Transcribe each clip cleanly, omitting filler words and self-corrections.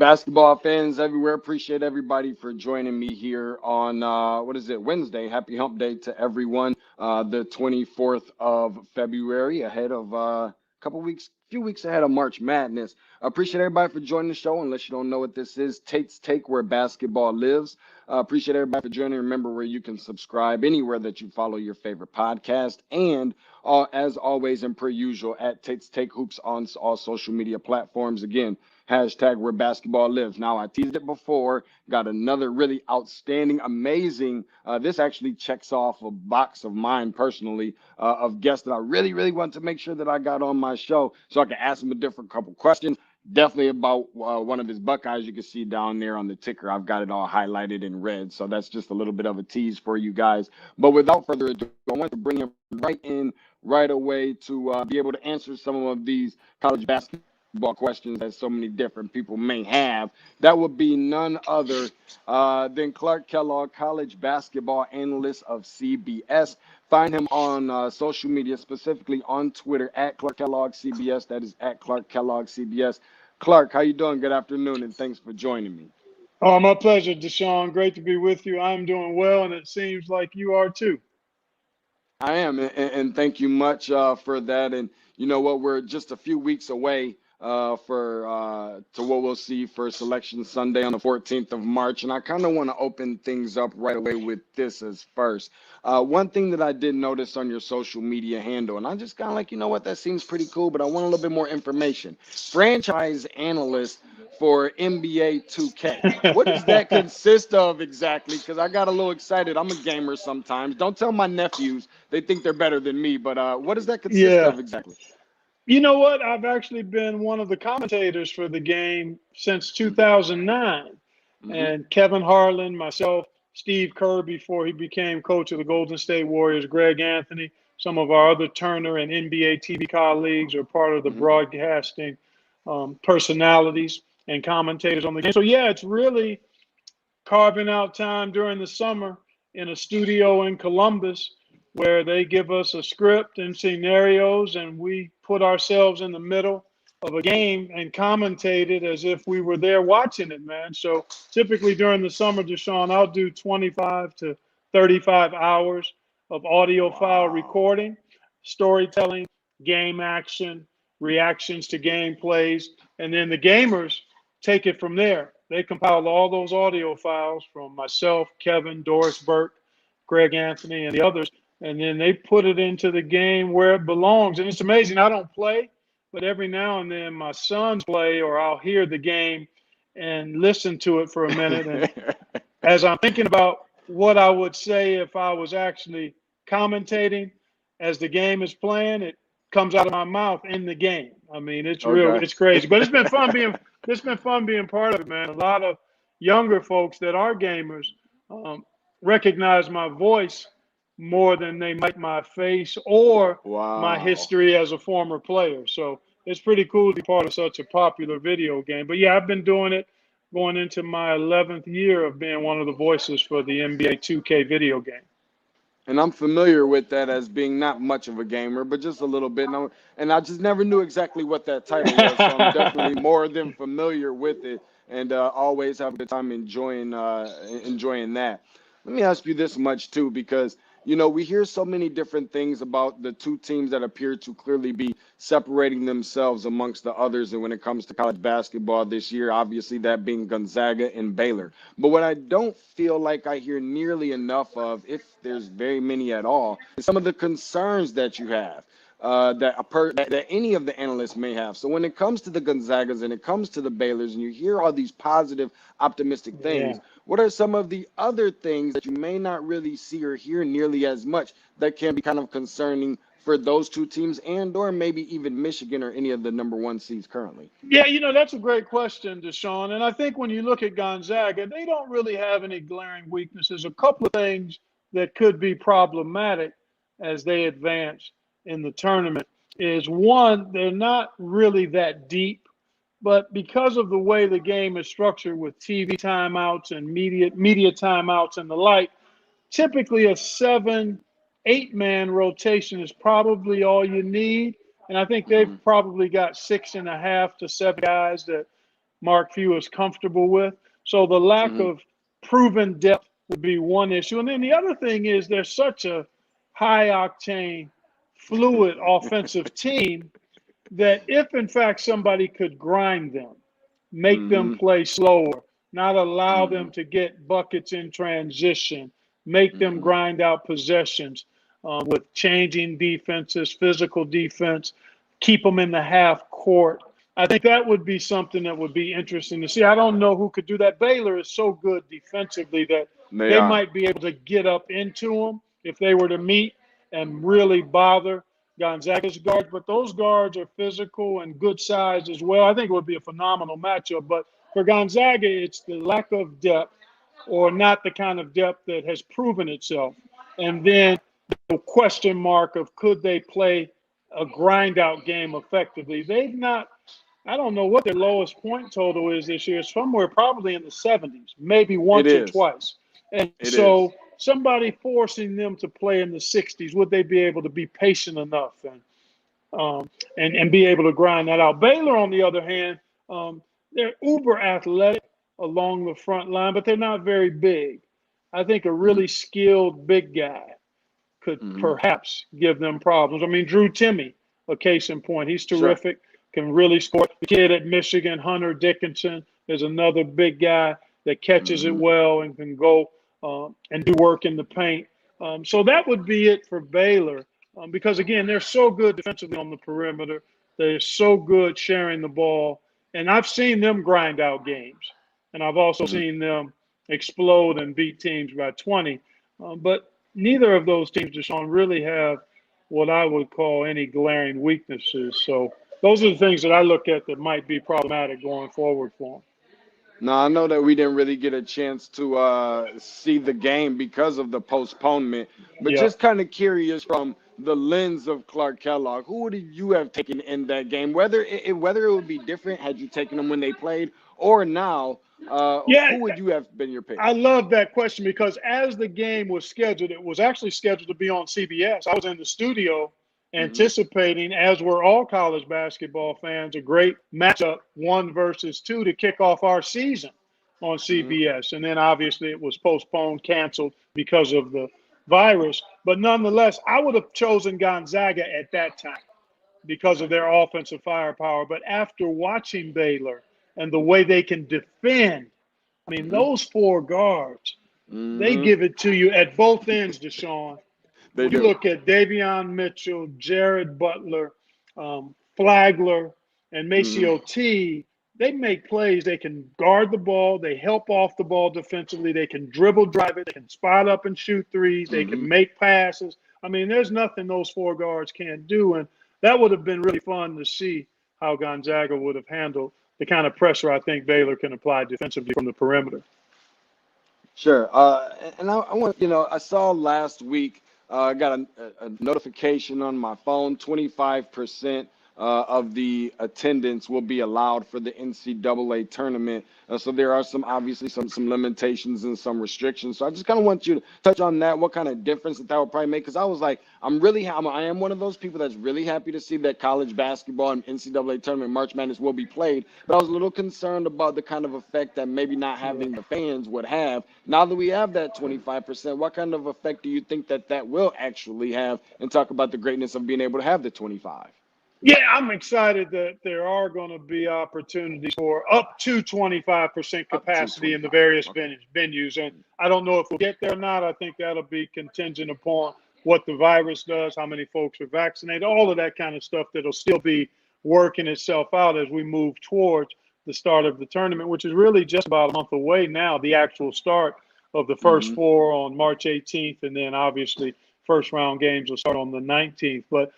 Basketball fans everywhere, appreciate everybody for joining me here on, Wednesday. Happy hump day to everyone. The 24th of February, ahead of few weeks ahead of March Madness. I appreciate everybody for joining the show. Unless you don't know what this is, Tate's Take, where basketball lives. Appreciate everybody for joining. Remember where you can subscribe anywhere that you follow your favorite podcast. And as always, and per usual, at Tate's Take Hoops on all social media platforms. Again, hashtag where basketball lives. Now, I teased it before, got another really outstanding, amazing, this actually checks off a box of mine personally, of guests that I really, really want to make sure that I got on my show so I can ask them a different couple questions. Definitely about one of his Buckeyes. You can see down there on the ticker. I've got it all highlighted in red. So that's just a little bit of a tease for you guys. But without further ado, I want to bring him right in right away to be able to answer some of these college basketball questions that so many different people may have. That would be none other than Clark Kellogg, college basketball analyst of CBS. Find him on social media, specifically on Twitter, at Clark Kellogg CBS. That is at Clark Kellogg CBS. Clark, how you doing? Good afternoon, and thanks for joining me. Oh, my pleasure, Deshaun. Great to be with you. I'm doing well, and it seems like you are too. I am, and thank you much for that. And you know what? We're just a few weeks away to what we'll see for Selection Sunday on the 14th of March. And I kind of want to open things up right away with this as first. One thing that I did notice on your social media handle, and I just kind of like, you know what, that seems pretty cool, but I want a little bit more information. Franchise analyst for NBA2K. What does that consist of exactly? Because I got a little excited. I'm a gamer sometimes. Don't tell my nephews. They think they're better than me. But what does that consist Yeah. of exactly? You know what? I've actually been one of the commentators for the game since 2009. Mm-hmm. And Kevin Harlan, myself, Steve Kerr, before he became coach of the Golden State Warriors, Greg Anthony, some of our other Turner and NBA TV colleagues are part of the broadcasting personalities and commentators on the game. So, yeah, it's really carving out time during the summer in a studio in Columbus where they give us a script and scenarios, and we put ourselves in the middle of a game and commentate it as if we were there watching it, man. So typically during the summer, Deshaun, I'll do 25 to 35 hours of audio file recording, storytelling, game action, reactions to game plays, and then the gamers take it from there. They compile all those audio files from myself, Kevin, Doris Burke, Greg Anthony, and the others, and then they put it into the game where it belongs. And it's amazing. I don't play, but every now and then my sons play, or I'll hear the game and listen to it for a minute. And as I'm thinking about what I would say if I was actually commentating as the game is playing, it comes out of my mouth in the game. I mean, it's real, it's crazy, but it's been fun being part of it, man. A lot of younger folks that are gamers recognize my voice more than they might my face or my history as a former player. So it's pretty cool to be part of such a popular video game. But yeah, I've been doing it going into my 11th year of being one of the voices for the NBA2K video game. And I'm familiar with that as being not much of a gamer, but just a little bit. And I just never knew exactly what that title was, so I'm definitely more than familiar with it, and always have a good time enjoying that. Let me ask you this much, too, because, you know, we hear so many different things about the two teams that appear to clearly be separating themselves amongst the others. And when it comes to college basketball this year, obviously that being Gonzaga and Baylor. But what I don't feel like I hear nearly enough of, if there's very many at all, is some of the concerns that you have. That any of the analysts may have. So when it comes to the Gonzagas and it comes to the Baylors, and you hear all these positive, optimistic things, what are some of the other things that you may not really see or hear nearly as much that can be kind of concerning for those two teams, and or maybe even Michigan or any of the number one seeds currently? Yeah, you know, that's a great question, Deshaun. And I think when you look at Gonzaga, they don't really have any glaring weaknesses. A couple of things that could be problematic as they advance in the tournament is, one, they're not really that deep, but because of the way the game is structured with TV timeouts and media timeouts and the like, typically a 7-8-man rotation is probably all you need. And I think they've probably got 6.5 to 7 guys that Mark Few is comfortable with. So the lack of proven depth would be one issue. And then the other thing is there's such a high-octane, fluid offensive team that if, in fact, somebody could grind them, make them play slower, not allow them to get buckets in transition, make them grind out possessions with changing defenses, physical defense, keep them in the half court. I think that would be something that would be interesting to see. I don't know who could do that. Baylor is so good defensively that they might be able to get up into them if they were to meet and really bother Gonzaga's guards. But those guards are physical and good size as well. I think it would be a phenomenal matchup. But for Gonzaga, it's the lack of depth or not the kind of depth that has proven itself. And then the question mark of could they play a grind out game effectively. They've not, I don't know what their lowest point total is this year. It's somewhere probably in the 70s, maybe once or twice. And so somebody forcing them to play in the 60s, would they be able to be patient enough and be able to grind that out? Baylor, on the other hand, they're uber athletic along the front line, but they're not very big. I think a really skilled big guy could perhaps give them problems. I mean, Drew Timme, a case in point. He's terrific, can really score. The kid at Michigan, Hunter Dickinson, is another big guy that catches it well and can go and do work in the paint. So that would be it for Baylor because, again, they're so good defensively on the perimeter. They're so good sharing the ball. And I've seen them grind out games. And I've also seen them explode and beat teams by 20. But neither of those teams, Deshaun, really have what I would call any glaring weaknesses. So those are the things that I look at that might be problematic going forward for them. Now, I know that we didn't really get a chance to see the game because of the postponement, but just kind of curious from the lens of Clark Kellogg, who would you have taken in that game? Whether it would be different had you taken them when they played or now, who would you have been your pick? I love that question because as the game was scheduled, it was actually scheduled to be on CBS. I was in the studio anticipating, as were all college basketball fans, a great matchup, 1 versus 2, to kick off our season on CBS. And then obviously it was postponed, canceled because of the virus. But nonetheless, I would have chosen Gonzaga at that time because of their offensive firepower. But after watching Baylor and the way they can defend, I mean, those 4 guards, they give it to you at both ends, Deshaun. You look at Davion Mitchell, Jared Butler, Flagler, and Maceo T. They make plays. They can guard the ball. They help off the ball defensively. They can dribble, drive it. They can spot up and shoot threes. They can make passes. I mean, there's nothing those 4 guards can't do. And that would have been really fun to see how Gonzaga would have handled the kind of pressure I think Baylor can apply defensively from the perimeter. Sure. And I want, I saw last week, I got a notification on my phone, 25% of the attendance will be allowed for the NCAA tournament. So there are obviously some limitations and some restrictions. So I just kind of want you to touch on that, what kind of difference that would probably make. Because I was like, I am one of those people that's really happy to see that college basketball and NCAA tournament March Madness will be played. But I was a little concerned about the kind of effect that maybe not having the fans would have. Now that we have that 25%, what kind of effect do you think that will actually have? And talk about the greatness of being able to have the 25. Yeah, I'm excited that there are going to be opportunities for up to 25% capacity in the various venues. And I don't know if we'll get there or not. I think that'll be contingent upon what the virus does, how many folks are vaccinated, all of that kind of stuff that'll still be working itself out as we move towards the start of the tournament, which is really just about a month away now, the actual start of the first 4 on March 18th. And then obviously first round games will start on the 19th. But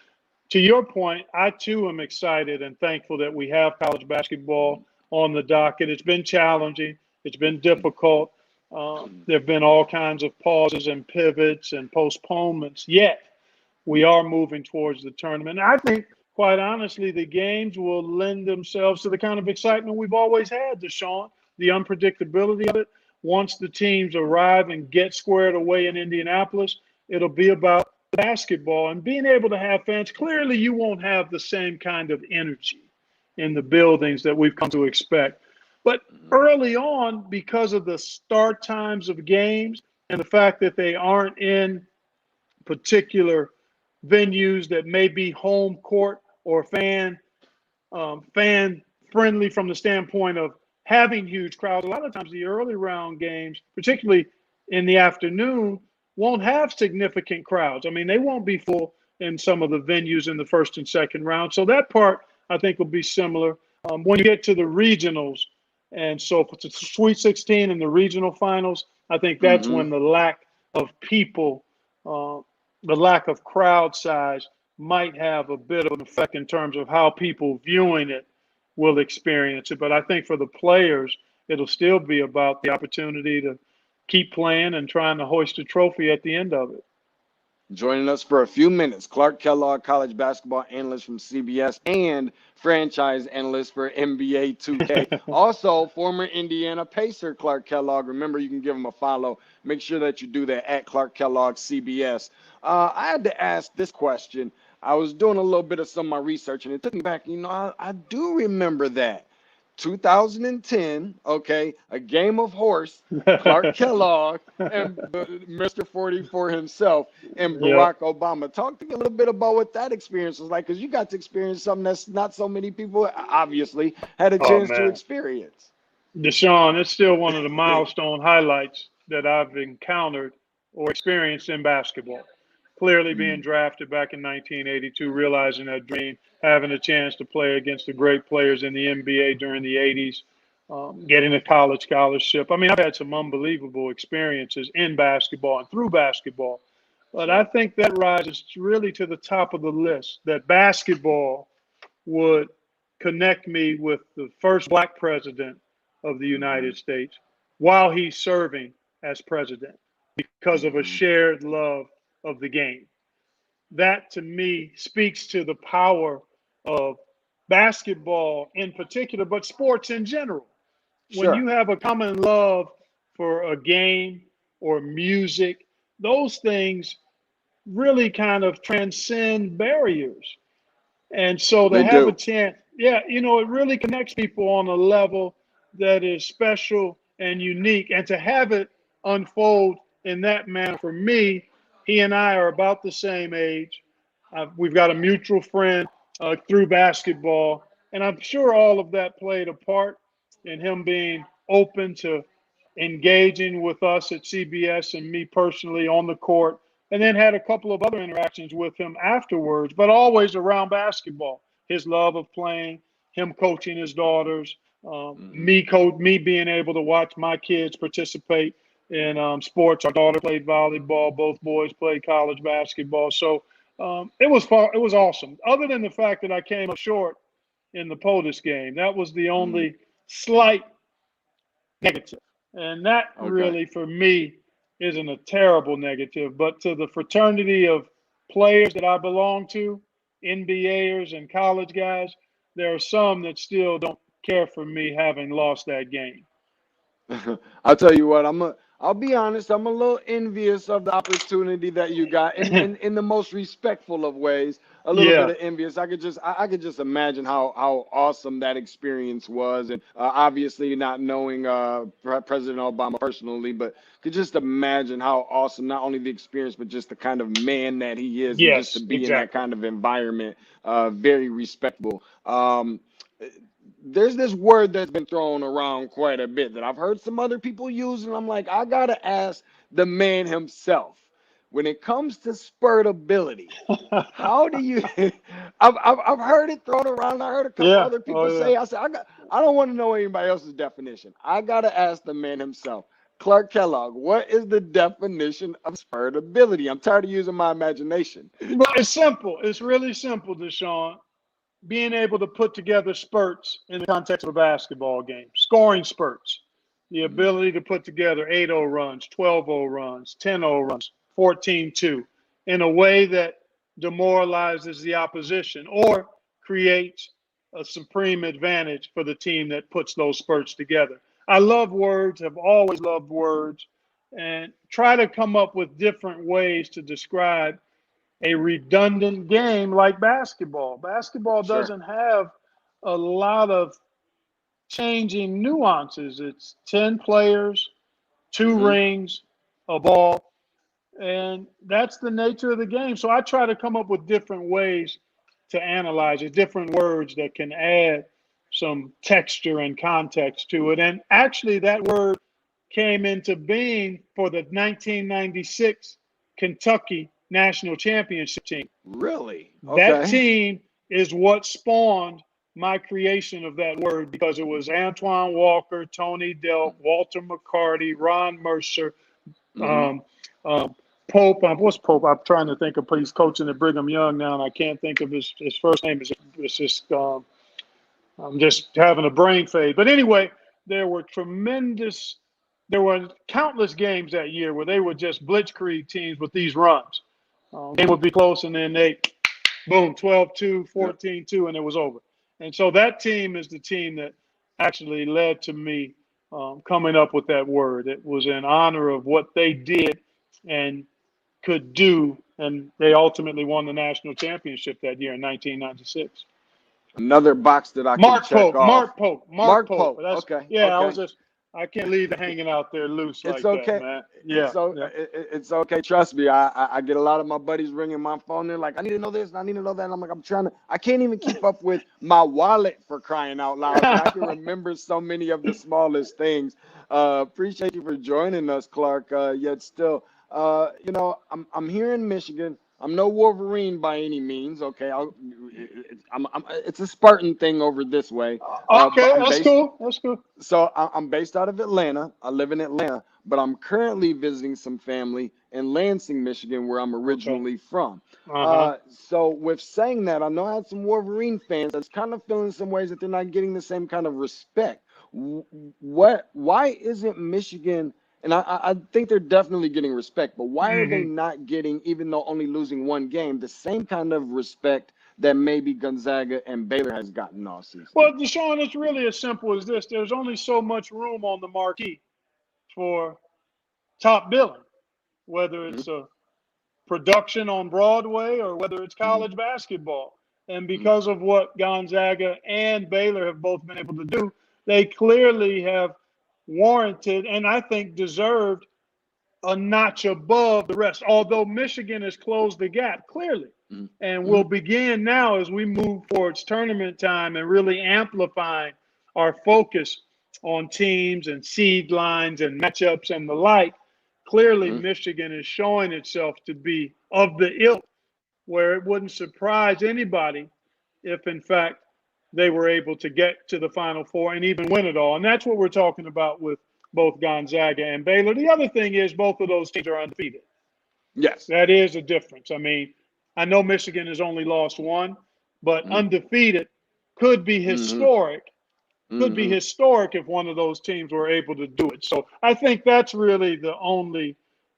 to your point, I too am excited and thankful that we have college basketball on the docket. It's been challenging. It's been difficult. There have been all kinds of pauses and pivots and postponements, yet we are moving towards the tournament. And I think, quite honestly, the games will lend themselves to the kind of excitement we've always had, Deshaun, the unpredictability of it. Once the teams arrive and get squared away in Indianapolis, it'll be about basketball and being able to have fans. Clearly, you won't have the same kind of energy in the buildings that we've come to expect. But early on, because of the start times of games and the fact that they aren't in particular venues that may be home court or fan friendly from the standpoint of having huge crowds. A lot of times the early round games, particularly in the afternoon, won't have significant crowds. I mean, they won't be full in some of the venues in the first and second round. So that part I think will be similar. When you get to the regionals, and so for the Sweet 16 and the regional finals, I think that's when the lack of people, the lack of crowd size might have a bit of an effect in terms of how people viewing it will experience it. But I think for the players, it'll still be about the opportunity to keep playing and trying to hoist a trophy at the end of it. Joining us for a few minutes, Clark Kellogg, college basketball analyst from CBS and franchise analyst for NBA2K. Also, former Indiana Pacer Clark Kellogg. Remember, you can give him a follow. Make sure that you do that at Clark Kellogg CBS. I had to ask this question. I was doing a little bit of some of my research, and it took me back. I do remember that. 2010, okay, a game of horse, Clark Kellogg and Mr. 44 himself and Yep. Barack Obama. Talk to me a little bit about what that experience was like, because you got to experience something that's not so many people obviously had a Oh, chance to man. experience. Deshaun, it's still one of the milestone highlights that I've encountered or experienced in basketball. Clearly being drafted back in 1982, realizing that dream, having a chance to play against the great players in the NBA during the 80s, getting a college scholarship. I mean, I've had some unbelievable experiences in basketball and through basketball. But I think that rises really to the top of the list, that basketball would connect me with the first black president of the United States while he's serving as president because of a shared love of the game. That to me speaks to the power of basketball in particular, but sports in general. When Sure. you have a common love for a game or music, those things really kind of transcend barriers. And so to They have a do. chance, yeah, it really connects people on a level that is special and unique. And to have it unfold in that manner for me, he and I are about the same age. We've got a mutual friend through basketball. And I'm sure all of that played a part in him being open to engaging with us at CBS and me personally on the court, and then had a couple of other interactions with him afterwards, but always around basketball. His love of playing, him coaching his daughters, me being able to watch my kids participate in sports. Our daughter played volleyball, both boys played college basketball. So it was fun. It was awesome. Other than the fact that I came up short in the POTUS game, that was the only slight negative. And that Okay. really, for me, isn't a terrible negative. But to the fraternity of players that I belong to, NBAers and college guys, there are some that still don't care for me having lost that game. I'll tell you what, I'll be honest, I'm a little envious of the opportunity that you got in the most respectful of ways. A little bit Yeah. of envious. I could just imagine how awesome that experience was, and obviously not knowing President Obama personally, but could just imagine how awesome not only the experience but just the kind of man that he is, and just to Yes, be in that exactly. kind of environment, very respectable. There's this word that's been thrown around quite a bit that I've heard some other people use, and I'm like, I gotta ask the man himself. When it comes to spurtability, how do you? I've heard it thrown around. I heard a couple Yeah. other Oh, people yeah. say. I don't want to know anybody else's definition. I gotta ask the man himself. Clark Kellogg, what is the definition of spurtability? I'm tired of using my imagination. Well, it's simple. It's really simple, Deshaun. Being able to put together spurts in the context of a basketball game, scoring spurts, the ability to put together 8-0 runs, 12-0 runs, 10-0 runs, 14-2 in a way that demoralizes the opposition or creates a supreme advantage for the team that puts those spurts together. I love words, have always loved words, and try to come up with different ways to describe a redundant game like basketball. Basketball Sure. doesn't have a lot of changing nuances. It's 10 players, 2 Mm-hmm. rings, a ball, and that's the nature of the game. So I try to come up with different ways to analyze it, different words that can add some texture and context to it. And actually, that word came into being for the 1996 Kentucky National Championship team. Really? That Okay. team is what spawned my creation of that word, because it was Antoine Walker, Tony Delk, Walter McCarty, Ron Mercer, Mm-hmm. um, Pope. What's Pope? I'm trying to think of. He's coaching at Brigham Young now, and I can't think of his first name. It's just I'm just having a brain fade. But anyway, there were countless games that year where they were just blitzkrieg teams with these runs. Game would be close, and then they, boom, 12-2, 14-2, and it was over. And so that team is the team that actually led to me coming up with that word. It was in honor of what they did and could do, and they ultimately won the national championship that year in 1996. Another box that I can Mark check Pope, off. Mark Pope, Mark Pope. Pope. That's Okay. yeah. Okay. I can't leave it hanging out there loose It's like that, okay. man. Yeah. It's okay. Trust me. I get a lot of my buddies ringing my phone. They're like, I need to know this and I need to know that. And I'm like, I can't even keep up with my wallet, for crying out loud. But I can remember so many of the smallest things. Appreciate you for joining us, Clark. Yet still, I'm here in Michigan. I'm no Wolverine by any means. Okay, it's a Spartan thing over this way. But Okay, I'm that's based. cool. That's cool. So I'm based out of Atlanta. I live in Atlanta, but I'm currently visiting some family in Lansing, Michigan, where I'm Okay. originally from. Uh-huh. So with saying that, I know I had some Wolverine fans that's kind of feeling some ways that they're not getting the same kind of respect. Why isn't Michigan, and I think they're definitely getting respect, but why are they Hmm. not getting, even though only losing one game, the same kind of respect that maybe Gonzaga and Baylor has gotten all season? Well, Deshaun, it's really as simple as this. There's only so much room on the marquee for top billing, whether Mm-hmm. it's a production on Broadway or whether it's Mm-hmm. college basketball. And because of what Gonzaga and Baylor have both been able to do, they clearly have warranted and I think deserved a notch above the rest, although Michigan has closed the gap clearly. And Mm-hmm. we'll begin now as we move towards tournament time and really amplifying our focus on teams and seed lines and matchups and the like. Clearly, Mm-hmm. Michigan is showing itself to be of the ilk where it wouldn't surprise anybody if, in fact, they were able to get to the Final Four and even win it all. And that's what we're talking about with both Gonzaga and Baylor. The other thing is both of those teams are undefeated. Yes. That is a difference. I mean, I know Michigan has only lost one, but Mm-hmm. undefeated could be Mm-hmm. historic. Could be Mm-hmm. historic if one of those teams were able to do it. So I think that's really the only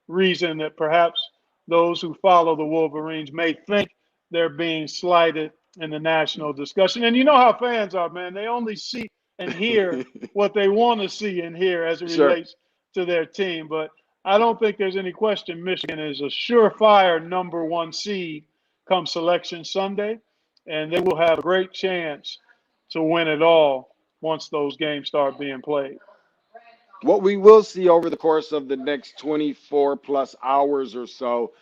reason that perhaps those who follow the Wolverines may think they're being slighted in the national discussion. And you know how fans are, man. They only see and hear what they want to see and hear as it Sure. relates to their team. But I don't think there's any question Michigan is a surefire number 1 seed come Selection Sunday, and they will have a great chance to win it all once those games start being played. What we will see over the course of the next 24 plus hours or so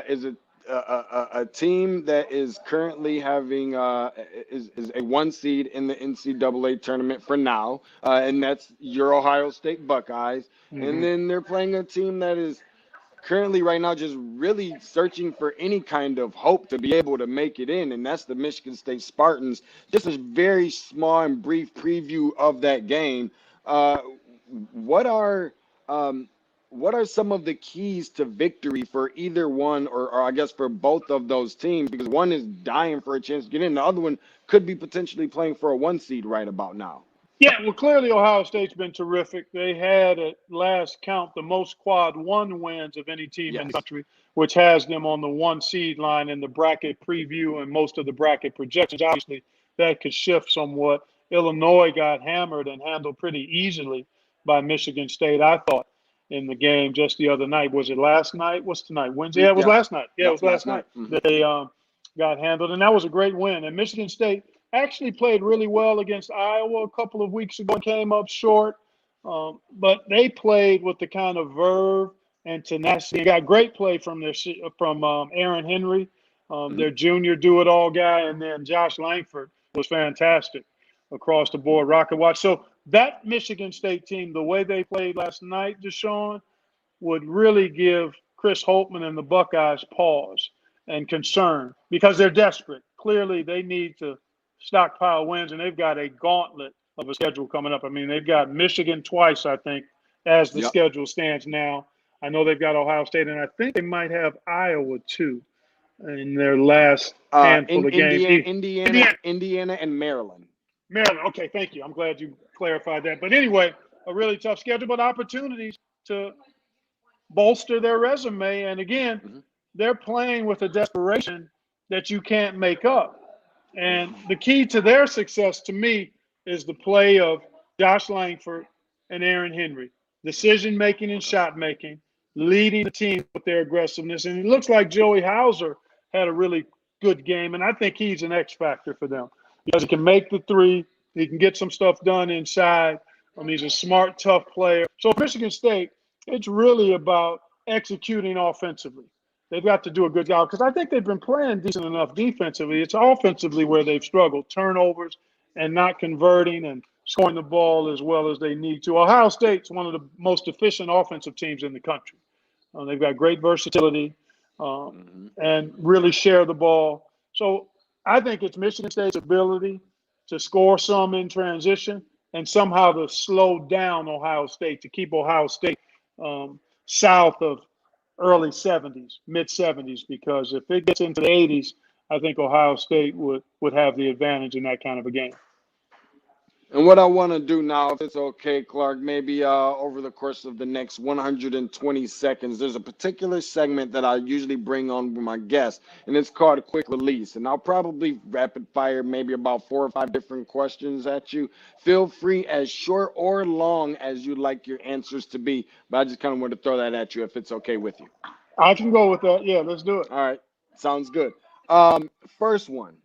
is a team that is currently having is a 1 seed in the NCAA tournament for now, and that's your Ohio State Buckeyes. And Mm-hmm. then they're playing a team that is currently right now just really searching for any kind of hope to be able to make it in, and that's the Michigan State Spartans. Just a very small and brief preview of that game. Uh, what are um, what are some of the keys to victory for either one, or I guess for both of those teams? Because one is dying for a chance to get in, the other one could be potentially playing for a 1 seed right about now. Yeah, well, clearly Ohio State's been terrific. They had, at last count, the most quad 1 wins of any team in the Yes. country, which has them on the 1 seed line in the bracket preview and most of the bracket projections. Obviously, that could shift somewhat. Illinois got hammered and handled pretty easily by Michigan State, I thought, in the game just the other night. Was it last night? What's tonight? Wednesday? Yeah, it was Yep. last night. Yeah, it Yep. was last Last night. night. They got handled, and that was a great win. And Michigan State actually played really well against Iowa a couple of weeks ago and came up short. But they played with the kind of verve and tenacity. They got great play from Aaron Henry, their junior do-it-all guy, and then Josh Langford was fantastic across the board, rocket watch. So that Michigan State team, the way they played last night, Deshaun, would really give Chris Holtman and the Buckeyes pause and concern because they're desperate. Clearly, they need to stockpile wins, and they've got a gauntlet of a schedule coming up. I mean, they've got Michigan twice, I think, as the schedule stands now. I know they've got Ohio State, and I think they might have Iowa, too, in their last handful of games. Indiana, and Maryland. Maryland. Okay, thank you. I'm glad you clarified that. But anyway, a really tough schedule, but opportunities to bolster their resume. And again, they're playing with a desperation that you can't make up. And the key to their success, to me, is the play of Josh Langford and Aaron Henry. Decision-making and shot-making, leading the team with their aggressiveness. And it looks like Joey Hauser had a really good game, and I think he's an X factor for them because he can make the three. He can get some stuff done inside. He's a smart, tough player. So Michigan State, it's really about executing offensively. They've got to do a good job because I think they've been playing decent enough defensively. It's offensively where they've struggled, turnovers and not converting and scoring the ball as well as they need to. Ohio State's one of the most efficient offensive teams in the country. They've got great versatility and really share the ball. So I think it's Michigan State's ability to score some in transition and somehow to slow down Ohio State, to keep Ohio State south of early 70s, mid 70s, because if it gets into the 80s, I think Ohio State would have the advantage in that kind of a game. And what I want to do now, if it's okay, Clark, maybe over the course of the next 120 seconds, there's a particular segment that I usually bring on with my guests, and it's called a quick release. And I'll probably rapid fire maybe about 4 or 5 different questions at you. Feel free, as short or long as you'd like your answers to be, but I just kind of want to throw that at you if it's okay with you. I can go with that. Yeah, let's do it. All right. Sounds good. First one,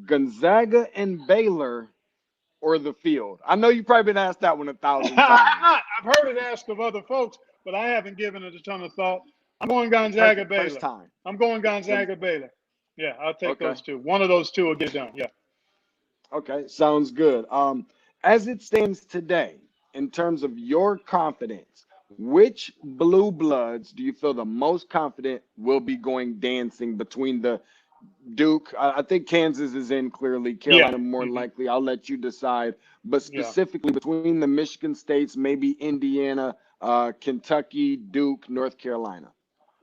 Gonzaga and Baylor or the field? I know you've probably been asked that one 1,000 times. I've heard it asked of other folks, but I haven't given it a ton of thought. I'm going Gonzaga, Baylor. First time. I'm going Gonzaga, Baylor. Yeah, I'll take those two. One of those two will get done. Yeah. Okay, sounds good. As it stands today, in terms of your confidence, which blue bloods do you feel the most confident will be going dancing between the Duke? I think Kansas is in clearly. Carolina more likely. I'll let you decide. But specifically between the Michigan States, maybe Indiana, Kentucky, Duke, North Carolina.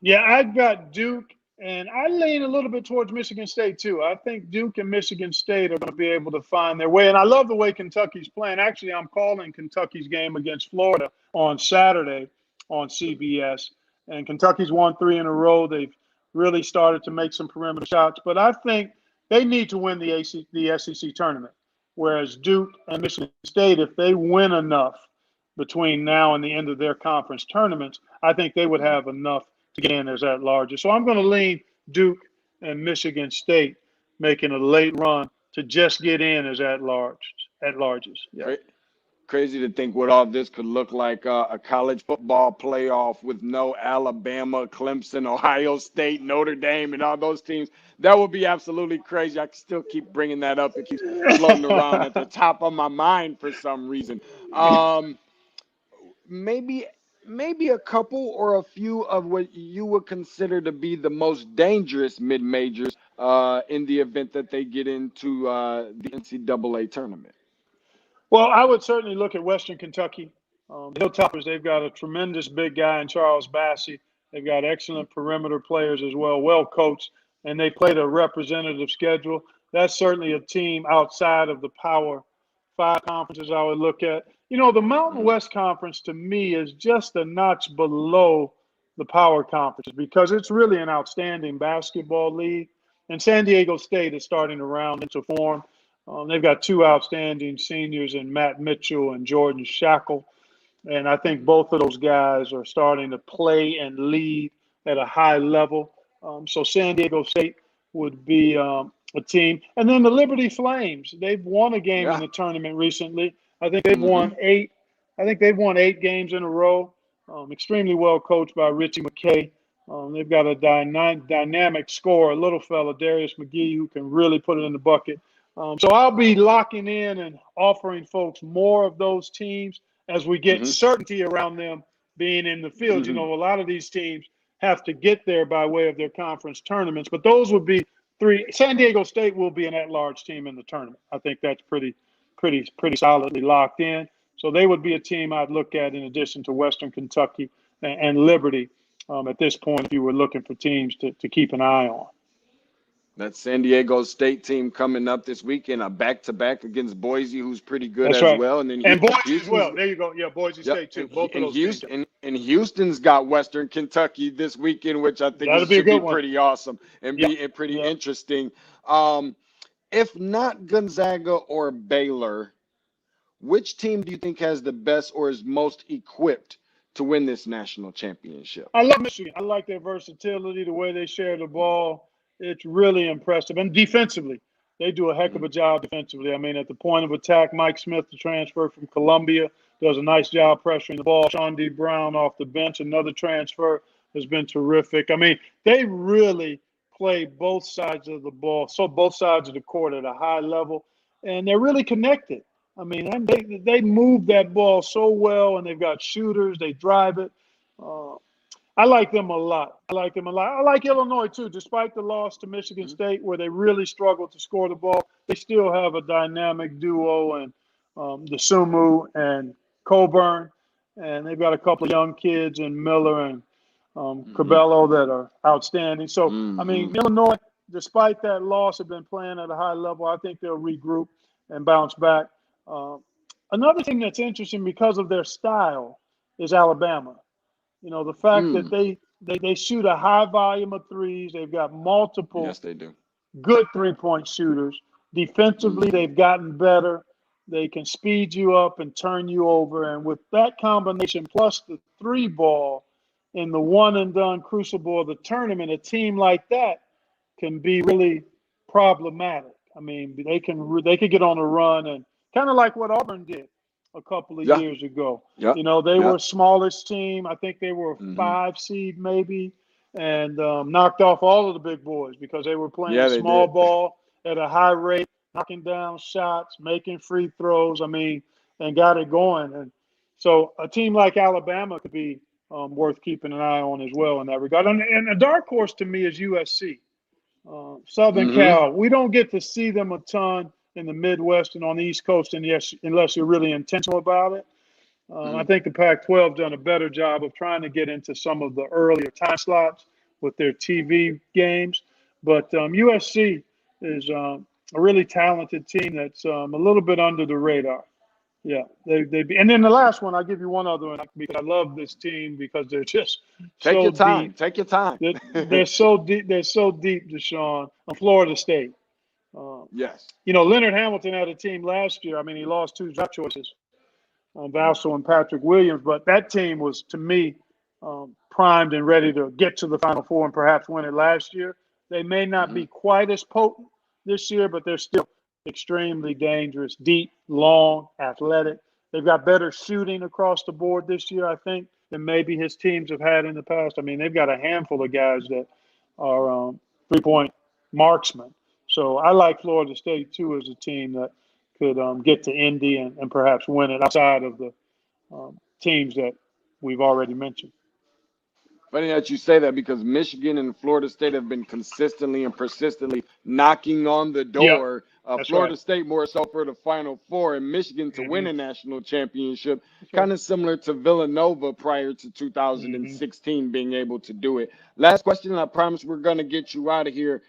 Yeah, I've got Duke, and I lean a little bit towards Michigan State too. I think Duke and Michigan State are going to be able to find their way. And I love the way Kentucky's playing. Actually, I'm calling Kentucky's game against Florida on Saturday on CBS. And Kentucky's won 3 in a row. They've really started to make some perimeter shots. But I think they need to win the SEC tournament, whereas Duke and Michigan State, if they win enough between now and the end of their conference tournaments, I think they would have enough to get in as at-larges. So I'm going to lean Duke and Michigan State making a late run to just get in as at-larges. Yeah. Right. Crazy to think what all this could look like, a college football playoff with no Alabama, Clemson, Ohio State, Notre Dame, and all those teams. That would be absolutely crazy. I can still keep bringing that up. It keeps floating around at the top of my mind for some reason. Maybe a couple or a few of what you would consider to be the most dangerous mid-majors in the event that they get into the NCAA tournament. Well, I would certainly look at Western Kentucky. The Hilltoppers, they've got a tremendous big guy in Charles Bassey. They've got excellent perimeter players as well coached, and they played a representative schedule. That's certainly a team outside of the Power 5 conferences I would look at. You know, the Mountain West Conference to me is just a notch below the Power conferences because it's really an outstanding basketball league. And San Diego State is starting to round into form. They've got 2 outstanding seniors in Matt Mitchell and Jordan Shackle. And I think both of those guys are starting to play and lead at a high level. So San Diego State would be a team. And then the Liberty Flames, they've won a game in Yeah. the tournament recently. I think they've Mm-hmm. won eight. I think they've won 8 games in a row. Extremely well coached by Richie McKay. They've got a dynamic scorer, a little fella, Darius McGee, who can really put it in the bucket. So I'll be locking in and offering folks more of those teams as we get Mm-hmm. certainty around them being in the field. You Mm-hmm. know, a lot of these teams have to get there by way of their conference tournaments, but those would be three. San Diego State will be an at-large team in the tournament. I think that's pretty solidly locked in. So they would be a team I'd look at in addition to Western Kentucky and Liberty at this point if you were looking for teams to keep an eye on. That San Diego State team coming up this weekend, a back-to-back against Boise, who's pretty good That's as right. well. And then And Boise as Houston's, well. There you go. Yeah, Boise yep, State too. Both of those teams. And Houston's got Western Kentucky this weekend, which I think That'll be a should be good one. pretty awesome and Yeah. be pretty Yeah. interesting. If not Gonzaga or Baylor, which team do you think has the best or is most equipped to win this national championship? I love Michigan. I like their versatility, the way they share the ball. It's really impressive. And defensively, they do a heck of a job defensively. I mean, at the point of attack, Mike Smith, the transfer from Columbia, does a nice job pressuring the ball. Sean D. Brown off the bench, another transfer, has been terrific. I mean, they really play both sides of the ball, so both sides of the court at a high level, and they're really connected. I mean, they move that ball so well, and they've got shooters. They drive it. I like them a lot. I like Illinois, too. Despite the loss to Michigan State, where they really struggled to score the ball, they still have a dynamic duo, and the Sumu and Coburn. And they've got a couple of young kids in Miller and Cabello that are outstanding. So, I mean, Illinois, despite that loss, have been playing at a high level. I think they'll regroup and bounce back. Another thing that's interesting because of their style is Alabama. You know, the fact that they shoot a high volume of threes. They've got multiple Yes, they do. good three-point shooters. Defensively, they've gotten better. They can speed you up and turn you over. And with that combination plus the three ball in the one-and-done crucible of the tournament, a team like that can be really problematic. I mean, they could get on a run and kind of like what Auburn did a couple of years ago. Yeah. You know, they were smallest team. I think they were a 5 seed maybe, and knocked off all of the big boys because they were playing small ball at a high rate, knocking down shots, making free throws. I mean, and got it going. And so a team like Alabama could be worth keeping an eye on as well in that regard. And a dark horse to me is USC. Southern Cal, we don't get to see them a ton in the Midwest and on the East Coast, and yes, unless you're really intentional about it. I think the Pac-12 done a better job of trying to get into some of the earlier time slots with their TV games. But USC is a really talented team that's a little bit under the radar. Yeah, and then the last one, I'll give you one other one because I love this team because they're just Take so your time. deep. Take your time. They're so deep. They're so deep, Deshaun. On Florida State. Yes. You know, Leonard Hamilton had a team last year. I mean, he lost 2 draft choices, Vassell and Patrick Williams, but that team was, to me, primed and ready to get to the Final Four and perhaps win it last year. They may not be quite as potent this year, but they're still extremely dangerous, deep, long, athletic. They've got better shooting across the board this year, I think, than maybe his teams have had in the past. I mean, they've got a handful of guys that are three-point marksmen. So I like Florida State, too, as a team that could get to Indy and perhaps win it outside of the teams that we've already mentioned. Funny that you say that because Michigan and Florida State have been consistently and persistently knocking on the door. Florida State more so for the Final Four, and Michigan to win a national championship, kind of similar to Villanova prior to 2016 being able to do it. Last question, and I promise we're going to get you out of here,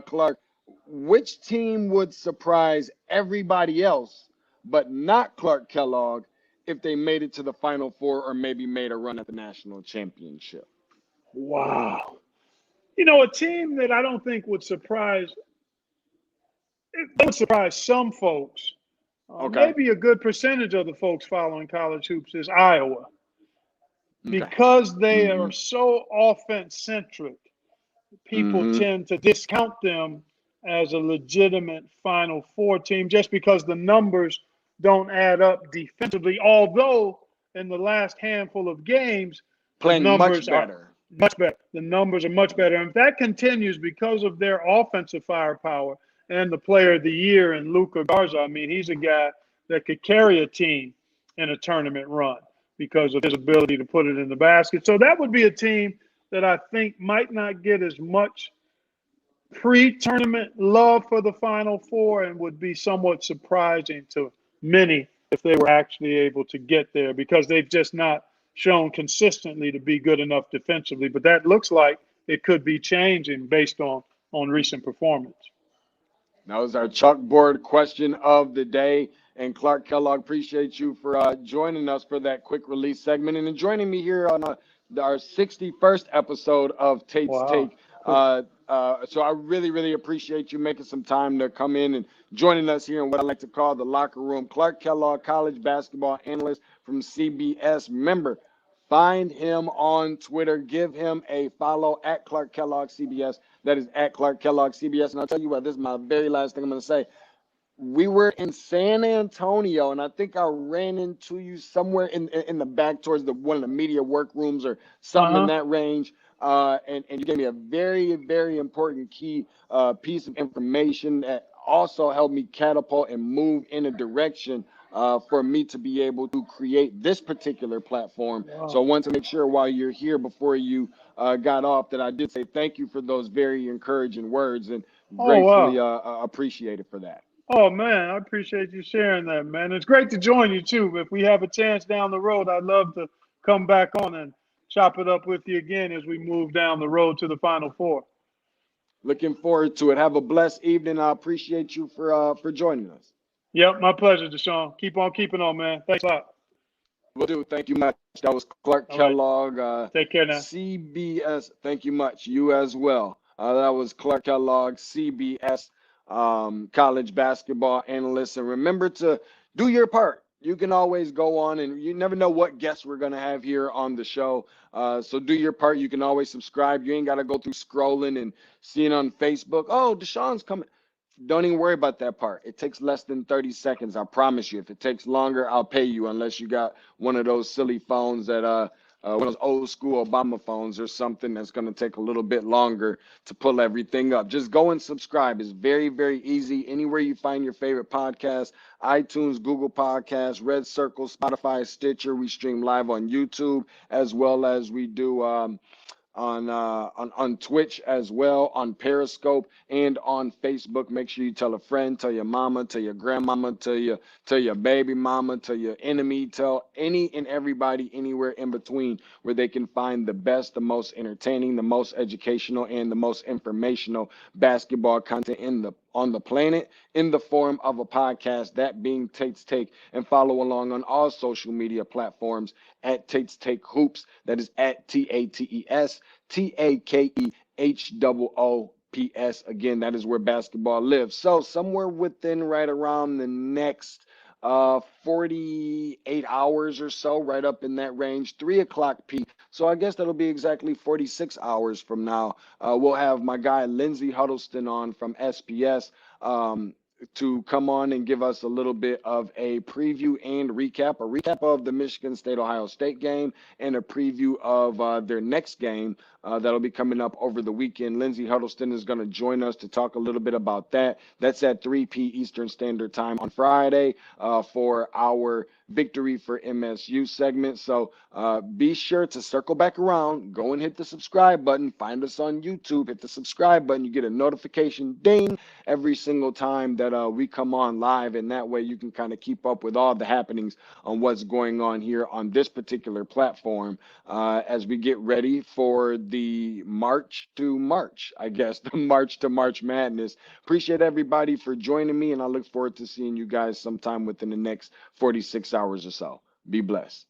Clark. Which team would surprise everybody else but not Clark Kellogg if they made it to the Final Four or maybe made a run at the national championship? Wow. You know, a team that I don't think would surprise some folks. Maybe a good percentage of the folks following college hoops is Iowa. Because they are so offense-centric, people tend to discount them as a legitimate Final Four team just because the numbers don't add up defensively, although in the last handful of games, the Playing much numbers are better. much better. The numbers are much better. And if that continues because of their offensive firepower and the player of the year in Luka Garza, I mean, he's a guy that could carry a team in a tournament run because of his ability to put it in the basket. So that would be a team that I think might not get as much pre-tournament love for the Final Four and would be somewhat surprising to many if they were actually able to get there because they've just not shown consistently to be good enough defensively. But that looks like it could be changing based on recent performance. That was our chalkboard question of the day. And Clark Kellogg, appreciate you for joining us for that quick release segment and joining me here on our 61st episode of Tate's Wow. Take. So I really, really appreciate you making some time to come in and joining us here in what I like to call the locker room. Clark Kellogg, college basketball analyst from CBS. Remember, find him on Twitter. Give him a follow at Clark Kellogg CBS. That is at Clark Kellogg CBS. And I'll tell you what, this is my very last thing I'm going to say. We were in San Antonio, and I think I ran into you somewhere in the back towards one of the media workrooms or something in that range. And you gave me a very, very important key piece of information that also helped me catapult and move in a direction for me to be able to create this particular platform. Wow. So I want to make sure while you're here before you got off that I did say thank you for those very encouraging words and gratefully appreciate it for that. Oh, man, I appreciate you sharing that, man. It's great to join you, too. If we have a chance down the road, I'd love to come back on and chop it up with you again as we move down the road to the Final Four. Looking forward to it. Have a blessed evening. I appreciate you for joining us. Yep, my pleasure, Deshaun. Keep on keeping on, man. Thanks a lot. Will do. Thank you much. That was Clark All right. Kellogg, Take care now. CBS. Thank you much. You as well. That was Clark Kellogg, CBS, college basketball analyst. And remember to do your part. You can always go on, and you never know what guests we're going to have here on the show. So do your part. You can always subscribe. You ain't got to go through scrolling and seeing on Facebook, oh, Deshaun's coming. Don't even worry about that part. It takes less than 30 seconds. I promise you. If it takes longer, I'll pay you unless you got one of those silly phones that one of those old school Obama phones or something that's going to take a little bit longer to pull everything up. Just go and subscribe. It's very, very easy. Anywhere you find your favorite podcast, iTunes, Google Podcasts, Red Circle, Spotify, Stitcher. We stream live on YouTube as well as we do on Twitch as well, on Periscope and on Facebook. Make sure you tell a friend, tell your mama, tell your grandmama, tell your baby mama, tell your enemy, tell any and everybody anywhere in between where they can find the best, the most entertaining, the most educational, and the most informational basketball content on the planet in the form of a podcast, that being Tate's Take. And follow along on all social media platforms at Tate's Take Hoops. That is at TATES TAKEHOOPS. Again, that is where basketball lives. So somewhere within right around the next 48 hours or so, right up in that range, 3 o'clock P. So I guess that'll be exactly 46 hours from now. We'll have my guy Lindsey Huddleston on from SPS to come on and give us a little bit of a preview and a recap of the Michigan State-Ohio State game and a preview of their next game that'll be coming up over the weekend. Lindsey Huddleston is going to join us to talk a little bit about that. That's at 3 p. Eastern Standard Time on Friday for our Victory for MSU segment. So be sure to circle back around, go and hit the subscribe button, find us on YouTube, hit the subscribe button. You get a notification ding every single time that we come on live, and that way you can kind of keep up with all the happenings on what's going on here on this particular platform as we get ready for the March to March, I guess, the March to March Madness. Appreciate everybody for joining me, and I look forward to seeing you guys sometime within the next 46 hours or so. Be blessed.